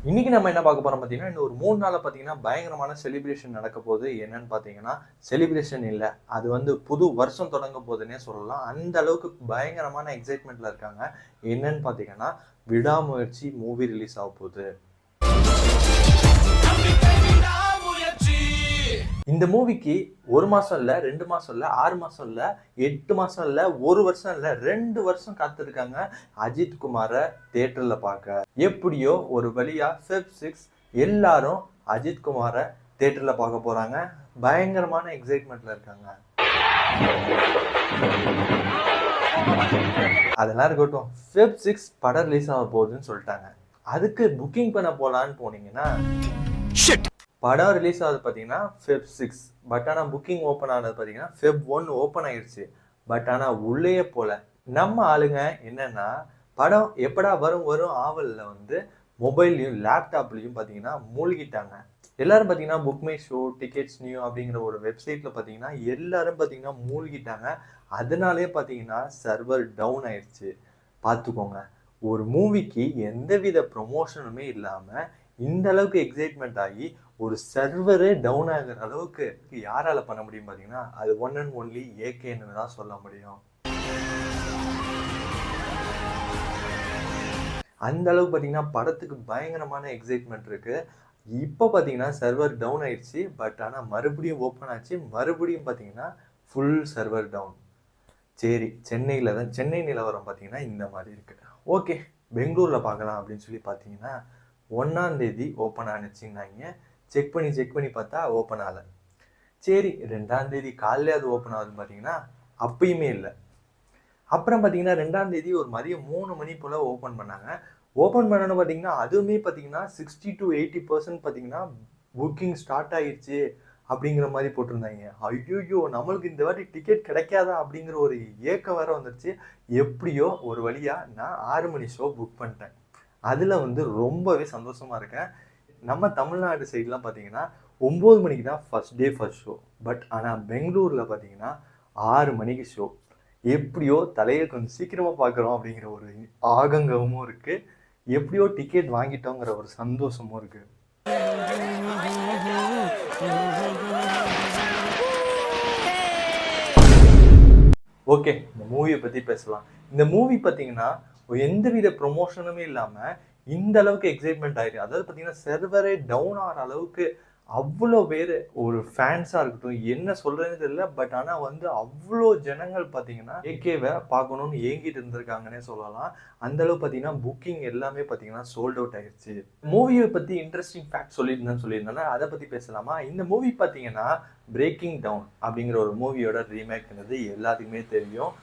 இன்னைக்கு நம்ம என்ன பார்க்க போறோம் பார்த்தீங்கன்னா, இன்னும் ஒரு 3 நாள்ல பார்த்தீங்கன்னா, பயங்கரமான செலிப்ரேஷன் நடக்க போகுது. என்னன்னு பார்த்தீங்கன்னா, செலிப்ரேஷன் இல்ல. அது புது வருஷம் தொடங்க போகுதுன்னே சொல்லலாம். அந்த அளவுக்கு பயங்கரமான எக்ஸைட்மெண்ட்ல இருக்காங்க. என்னன்னு பார்த்தீங்கன்னா, விடாமுயற்சி மூவி ரிலீஸ் ஆக போகுது. இந்த மூவிக்கு 1 மாசம் இல்ல, 2 மாசம் இல்ல, 6 மாசம் இல்ல, 8 மாசம் இல்ல, 1 வருஷம் இல்ல, 2 வருஷம் காத்திருக்காங்க அஜித் குமார தியேட்டர்ல பார்க்க. எப்படியோ ஒரு வழியா Feb 6 எல்லாரும் அஜித் குமார தியேட்டர்ல பார்க்க போறாங்க. பயங்கரமான எக்ஸைட்மெண்ட்ல இருக்காங்க. அதெல்லாம் இருக்கட்டும். Feb 6 படம் ரிலீஸ் ஆக போகுதுன்னு சொல்லிட்டாங்க. அதுக்கு புக்கிங் பண்ண போலான்னு போனீங்கன்னா படம் ரிலீஸ் ஆகுது பார்த்தீங்கன்னா Feb 6. பட் ஆனால் புக்கிங் ஓப்பன் ஆனது பார்த்தீங்கன்னா Feb 1 ஓப்பன் ஆயிடுச்சு. பட் ஆனால் உள்ளேயே போல. நம்ம ஆளுங்க என்னன்னா படம் எப்படா வரும் வரும் ஆவலில் மொபைல்லையும் லேப்டாப்லையும் பார்த்தீங்கன்னா மூழ்கிட்டாங்க. எல்லாரும் பார்த்தீங்கன்னா book my show, tickets new அப்படிங்கிற ஒரு வெப்சைட்டில் பார்த்தீங்கன்னா எல்லாரும் பார்த்தீங்கன்னா மூழ்கிட்டாங்க. அதனாலே பார்த்தீங்கன்னா சர்வர் டவுன் ஆயிடுச்சு. பார்த்துக்கோங்க, ஒரு மூவிக்கு எந்தவித ப்ரொமோஷனுமே இல்லாமல் இந்த அளவுக்கு எக்ஸைட்மெண்ட் ஆகி ஒரு சர்வரே டவுன் ஆகிற அளவுக்கு யாரால பண்ண முடியும் பார்த்தீங்கன்னா, அது ஒன் அண்ட் ஒன்லி ஏகேன்னு தான் சொல்ல முடியும். அந்த அளவுக்கு பார்த்தீங்கன்னா படத்துக்கு பயங்கரமான எக்ஸைட்மெண்ட் இருக்கு. இப்போ பார்த்தீங்கன்னா சர்வர் டவுன் ஆயிடுச்சு. பட் ஆனால் மறுபடியும் ஓப்பன் ஆச்சு. மறுபடியும் பார்த்தீங்கன்னா ஃபுல் சர்வர் டவுன். சரி, சென்னை நிலவரம் பார்த்தீங்கன்னா இந்த மாதிரி இருக்கு. ஓகே, பெங்களூரில் பார்க்கலாம் அப்படின்னு சொல்லி பார்த்தீங்கன்னா 1ஆம் தேதி ஓப்பன் ஆனிச்சுன்னாங்க. செக் பண்ணி பார்த்தா ஓப்பன் ஆகலை. சரி, 2ஆம் தேதி காலையிலே அது ஓப்பன் ஆகுதுன்னு பார்த்தீங்கன்னா அப்பயுமே இல்லை. அப்புறம் பார்த்தீங்கன்னா 2ஆம் தேதி ஒரு மதியம் 3 மணி போல் ஓப்பன் பண்ணாங்க. ஓப்பன் பண்ணணும்னு பார்த்தீங்கன்னா அதுவுமே பார்த்தீங்கன்னா 60 to 80% பார்த்தீங்கன்னா புக்கிங் ஸ்டார்ட் ஆயிடுச்சு அப்படிங்கிற மாதிரி போட்டிருந்தாங்க. ஐயோ, நம்மளுக்கு இந்த வாட்டி டிக்கெட் கிடைக்காதா அப்படிங்கிற ஒரு ஏக்கம் வேற வந்துருச்சு. எப்படியோ ஒரு வழியாக நான் 6 மணி ஷோ புக் பண்ணிட்டேன். அதில் ரொம்பவே சந்தோஷமாக இருக்கேன். நம்ம தமிழ்நாடு சைட்லாம் பார்த்தீங்கன்னா 9 மணிக்கு தான் ஃபர்ஸ்ட் ஷோ. பட் ஆனால் பெங்களூரில் பார்த்தீங்கன்னா 6 மணிக்கு ஷோ. எப்படியோ தலையை கொஞ்சம் சீக்கிரமாக பார்க்குறோம் அப்படிங்கிற ஒரு ஆகங்கமும் இருக்குது. எப்படியோ டிக்கெட் வாங்கிட்டோங்கிற ஒரு சந்தோஷமும் இருக்குது. ஓகே, இந்த மூவியை பற்றி பேசலாம். இந்த மூவி பார்த்தீங்கன்னா எந்தவித ப்ரொமோஷனுமே இல்லாமல் இந்த அளவுக்கு எக்ஸைட்மெண்ட் ஆயிருக்கு. அதாவது பார்த்தீங்கன்னா சர்வரே டவுன் ஆகிற அளவுக்கு அவ்வளோ பேர் ஒரு ஃபேன்ஸாக இருக்கட்டும், என்ன சொல்கிறதுன்னு தெரியல. பட் ஆனால் அவ்வளோ ஜனங்கள் பார்த்தீங்கன்னா ஏகேவை பார்க்கணுன்னு ஏங்கிட்டு இருந்திருக்காங்கன்னே சொல்லலாம். அந்தளவு பார்த்தீங்கன்னா புக்கிங் எல்லாமே பார்த்தீங்கன்னா சோல்ட் அவுட் ஆயிடுச்சு. மூவியை பற்றி இன்ட்ரெஸ்டிங் ஃபேக்ட் சொல்லியிருந்தேன்னா அதை பற்றி பேசலாமா? இந்த மூவி பார்த்தீங்கன்னா பிரேக்கிங் டவுன் அப்படிங்கிற ஒரு மூவியோட ரீமேக்ங்கிறது எல்லாத்துக்குமே தெரியும்.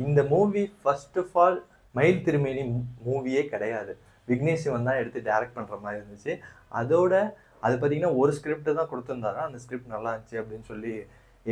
இந்த மூவி ஃபர்ஸ்ட் ஆஃப் ஆல் மயில் திருமேனி மூவியே கிடையாது. விக்னேஷ் சிவன் தான் எடுத்து டைரக்ட் பண்ணுற மாதிரி இருந்துச்சு. அது பார்த்தீங்கன்னா ஒரு ஸ்கிரிப்ட் தான் கொடுத்துருந்தாரு. அந்த ஸ்கிரிப்ட் நல்லா இருந்துச்சு அப்படின்னு சொல்லி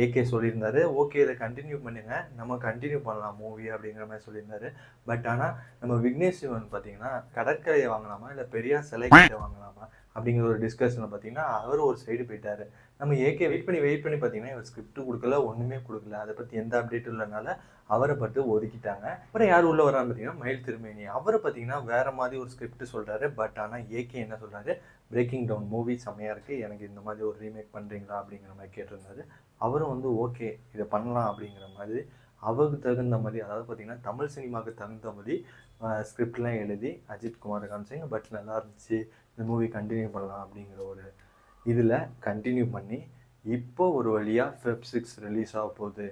ஏகே சொல்லியிருந்தாரு. ஓகே, இதை கண்டினியூ பண்ணுங்க, நம்ம கண்டினியூ பண்ணலாம் மூவி அப்படிங்கிற மாதிரி சொல்லியிருந்தாரு. பட் ஆனால் நம்ம விக்னேஷ் சிவன் பார்த்தீங்கன்னா கடற்கரையை வாங்கலாமா இல்லை பெரியார் சிலை கிட்ட வாங்கலாமா அப்படிங்கிற ஒரு டிஸ்கஷனில் பார்த்தீங்கன்னா அவர் ஒரு சைடு போயிட்டாரு. நம்ம ஏகே வெயிட் பண்ணி பார்த்தீங்கன்னா இவர் ஸ்கிரிப்ட் கொடுக்கல, ஒன்றுமே கொடுக்கல. அதை பற்றி எந்த அப்டேட்டும் இல்லைனால அவரை பட்டு ஒதுக்கிட்டாங்க. அப்புறம் யார் உள்ள வரான்னு பார்த்தீங்கன்னா மயில் திருமேனி. அவரை பார்த்தீங்கன்னா வேற மாதிரி ஒரு ஸ்கிரிப்ட் சொல்கிறாரு. பட் ஆனால் ஏகே என்ன சொல்கிறாரு, பிரேக்கிங் டவுன் மூவி செம்மையாக இருக்குது, எனக்கு இந்த மாதிரி ஒரு ரீமேக் பண்ணுறீங்களா அப்படிங்கிற மாதிரி கேட்டிருந்தாரு. அவரும் ஓகே இதை பண்ணலாம் அப்படிங்கிற மாதிரி அவருக்கு தகுந்த மாதிரி, அதாவது பார்த்தீங்கன்னா தமிழ் சினிமாவுக்கு தகுந்த மாதிரி ஸ்கிரிப்ட்லாம் எழுதி அஜித் குமார் காமிச்சிங்க. பட் நல்லா இருந்துச்சு, இந்த மூவி கண்டினியூ பண்ணலாம் அப்படிங்கிற ஒரு இதில் கண்டினியூ பண்ணி இப்போ ஒரு வழியாக Feb 6 ரிலீஸ் ஆக போகுது.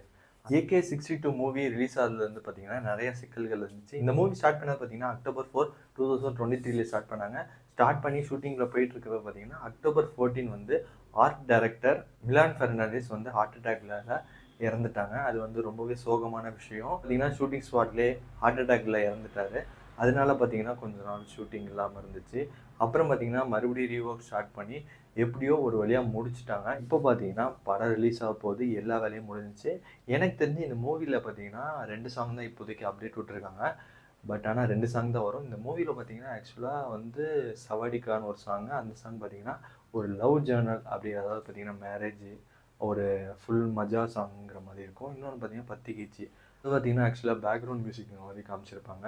AK 62 மூவி ரிலீஸ் ஆகுதுலேருந்து பார்த்தீங்கன்னா நிறைய சிக்கல்கள் இருந்துச்சு. இந்த மூவி ஸ்டார்ட் பண்ணது பார்த்தீங்கன்னா October 4, 2023 ஸ்டார்ட் பண்ணாங்க. ஸ்டார்ட் பண்ணி ஷூட்டிங்கில் போயிட்டு இருக்கிறது பார்த்தீங்கன்னா October 14 art director Milan Fernandes heart அட்டாக்ல இறந்துட்டாங்க. அது ரொம்பவே சோகமான விஷயம். பார்த்தீங்கன்னா ஷூட்டிங் ஸ்பாட்லேயே ஹார்ட் அட்டாக்ல இறந்துட்டாரு. அதனால பார்த்தீங்கன்னா கொஞ்ச நாள் ஷூட்டிங் இல்லாமல் இருந்துச்சு. அப்புறம் பார்த்தீங்கன்னா மறுபடியும் ரீஒர்க் ஸ்டார்ட் பண்ணி எப்படியோ ஒரு வழியாக முடிச்சுட்டாங்க. இப்போ பார்த்தீங்கன்னா படம் ரிலீஸ் ஆக போது எல்லா வேலையும் முடிஞ்சிச்சு. எனக்கு தெரிஞ்சு இந்த மூவியில் பார்த்தீங்கன்னா 2 சாங் தான் இப்போதைக்கு அப்டேட் விட்டுருக்காங்க. பட் ஆனால் 2 சாங் தான் வரும். இந்த மூவியில் பார்த்தீங்கன்னா ஆக்சுவலாக சவாடிக்கான ஒரு சாங், அந்த சாங் பார்த்தீங்கன்னா ஒரு லவ் ஜேர்னல் அப்படி, அதாவது பார்த்தீங்கன்னா மேரேஜ் ஒரு ஃபுல் மஜா சாங்குங்கிற மாதிரி இருக்கும். இன்னொன்று பார்த்தீங்கன்னா பத்திக்கிச்சு, அது பார்த்தீங்கன்னா ஆக்சுவலாக பேக்ரவுண்ட் மியூசிக் மாதிரி காமிச்சிருப்பாங்க.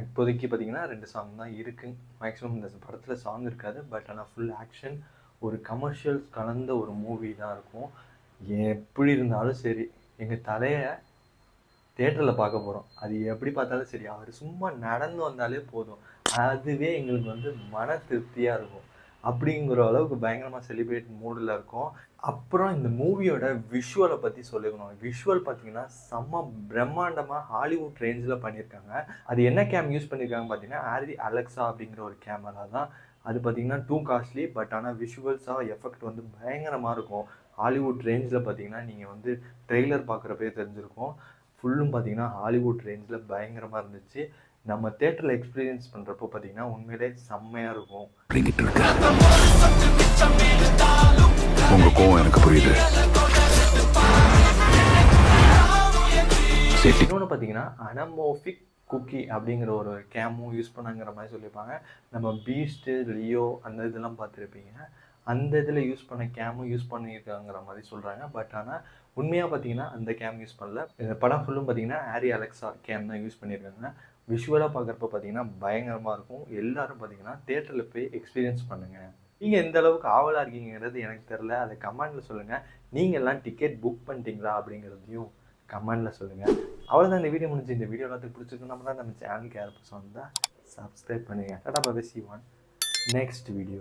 இப்போதைக்கு பார்த்தீங்கன்னா 2 சாங் தான் இருக்குது. மேக்ஸிமம் இந்த படத்தில் சாங் இருக்காது. பட் ஆனால் ஃபுல் ஆக்ஷன், ஒரு கமர்ஷியல்ஸ் கலந்த ஒரு மூவி தான் இருக்கும். எப்படி இருந்தாலும் சரி, எங்கள் தலைய தியேட்டரில் பார்க்க போகிறோம். அது எப்படி பார்த்தாலும் சரி, அவர் சும்மா நடந்து வந்தாலே போதும். அதுவே எங்களுக்கு வந்து மன திருப்தியாக இருக்கும். அப்படிங்கிற அளவுக்கு பயங்கரமாக செலிப்ரேட் மூடில் இருக்கும். அப்புறம் இந்த மூவியோட விஷுவலை பற்றி சொல்லிக்கணும். விஷுவல் பார்த்தீங்கன்னா செம்ம பிரம்மாண்டமாக ஹாலிவுட் ரேஞ்சில் பண்ணியிருக்காங்க. அது என்ன கேம் யூஸ் பண்ணியிருக்காங்க பார்த்தீங்கன்னா, ஆரி அலெக்ஸா அப்படிங்கிற ஒரு கேமரா தான். அது பார்த்தீங்கன்னா டூ காஸ்ட்லி. பட் ஆனால் விஷுவல்ஸாக எஃபெக்ட் வந்து பயங்கரமாக இருக்கும். ஹாலிவுட் ரேஞ்சில் பார்த்தீங்கன்னா நீங்கள் வந்து ட்ரெய்லர் பார்க்குறப்பே தெரிஞ்சிருக்கும். ஃபுல்லும் பார்த்தீங்கன்னா ஹாலிவுட் ரேஞ்சில் பயங்கரமாக இருந்துச்சு. நம்ம தேட்டரில் எக்ஸ்பீரியன்ஸ் பண்ணுறப்போ பார்த்தீங்கன்னா உண்மையிலே செம்மையாக இருக்கும். உங்க கோவம் எனக்கு புரியுது. இன்னொன்று பார்த்தீங்கன்னா அனமோஃபிக் குக்கி அப்படிங்கிற ஒரு கேமும் யூஸ் பண்ணாங்கிற மாதிரி சொல்லியிருப்பாங்க. நம்ம பீஸ்ட்டு, லியோ அந்த இதெல்லாம் பார்த்துருப்பீங்க. அந்த இதில் யூஸ் பண்ண கேமும் யூஸ் பண்ணியிருக்காங்கிற மாதிரி சொல்கிறாங்க. பட் ஆனால் உண்மையாக பார்த்தீங்கன்னா அந்த கேம் யூஸ் பண்ணல. இந்த படம் ஃபுல்லும் பார்த்தீங்கன்னா ஆரி அலெக்ஸா கேம் தான் யூஸ் பண்ணியிருக்காங்க. விஷுவலாக பார்க்குறப்ப பார்த்தீங்கன்னா பயங்கரமாக இருக்கும். எல்லோரும் பார்த்தீங்கன்னா தேட்டரில் போய் எக்ஸ்பீரியன்ஸ் பண்ணுங்கள். நீங்கள் எந்த அளவுக்கு ஆவலாக இருக்கீங்கிறது எனக்கு தெரில. அதை கமெண்டில் சொல்லுங்கள். நீங்கள் எல்லாம் டிக்கெட் புக் பண்ணிட்டீங்களா அப்படிங்கிறதையும் கமெண்டில் சொல்லுங்கள். அவ்வளோதான், இந்த வீடியோ முடிஞ்சு. இந்த வீடியோ எல்லாத்துக்கு பிடிச்சிருக்கு நம்ம நம்ம சேனலுக்கு யார் புதுசாக வந்தால் சப்ஸ்கிரைப் பண்ணுங்கள். Tata bye, see you on next video.